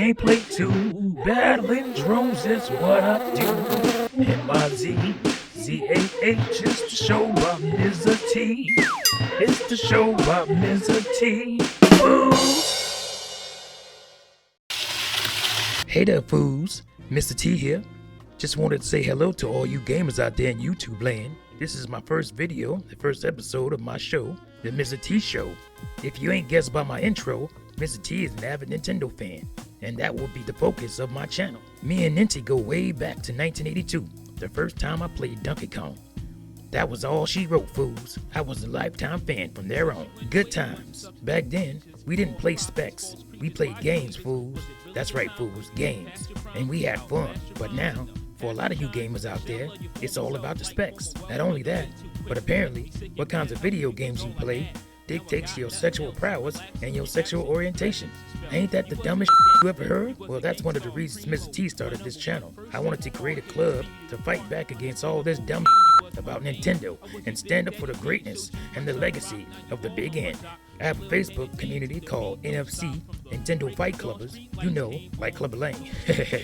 gameplay too. Battling drones is what I do. M-I-Z-Z-A-H is the show about Mr. T. It's the show about Mr. T. Fools. Hey there, fools. Mr. T here. Just wanted to say hello to all you gamers out there in YouTube land. This is my first video, the first episode of my show, The Mr. T Show. If you ain't guessed by my intro, Mr. T is an avid Nintendo fan, and that will be the focus of my channel. Me and Ninty go way back to 1982, the first time I played Donkey Kong. That was all she wrote, fools. I was a lifetime fan from there on. Good times. Back then, we didn't play specs. We played games, fools. That's right, fools, games. And we had fun. But now, for a lot of you gamers out there, it's all about the specs. Not only that, but apparently, what kinds of video games you play dictates your sexual prowess and your sexual orientation. Ain't that the dumbest you ever heard? Well, that's one of the reasons Mr. T started this channel. I wanted to create a club to fight back against all this dumb about Nintendo and stand up for the greatness and the legacy of the big N. I have a Facebook community called NFC, Nintendo Fight Clubbers, you know, like Clubber Lang.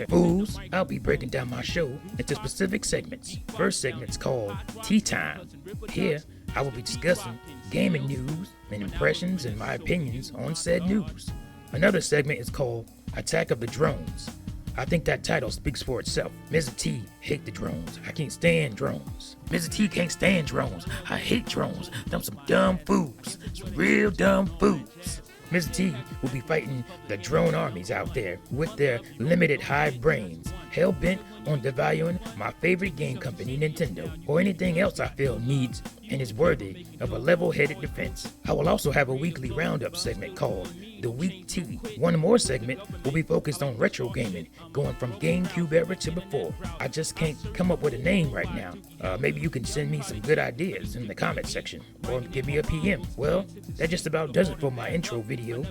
Fools, I'll be breaking down my show into specific segments. First segment's called Tea Time. Here, I will be discussing gaming news and impressions and my opinions on said news. Another segment is called Attack of the Drones. I think that title speaks for itself. Mr. T hate the drones. I can't stand drones. Mr. T can't stand drones. I hate drones. Them some dumb fools. Some real dumb fools. Mr. T will be fighting the drone armies out there with their limited hive brains, hell-bent on devaluing my favorite game company, Nintendo, or anything else I feel needs and is worthy of a level-headed defense. I will also have a weekly roundup segment called The Week T. One more segment will be focused on retro gaming, going from GameCube era to before. I just can't come up with a name right now. Maybe you can send me some good ideas in the comment section, or give me a PM. Well, that just about does it for my intro video.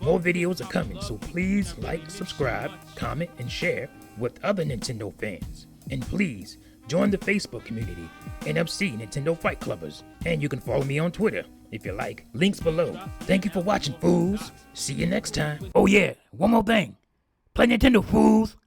More videos are coming, so please like, subscribe, comment, and share with other Nintendo fans. And please, join the Facebook community, NFC Nintendo Fight Clubbers. And you can follow me on Twitter, if you like. Links below. Thank you for watching, fools. See you next time. Oh yeah, one more thing. Play Nintendo, fools.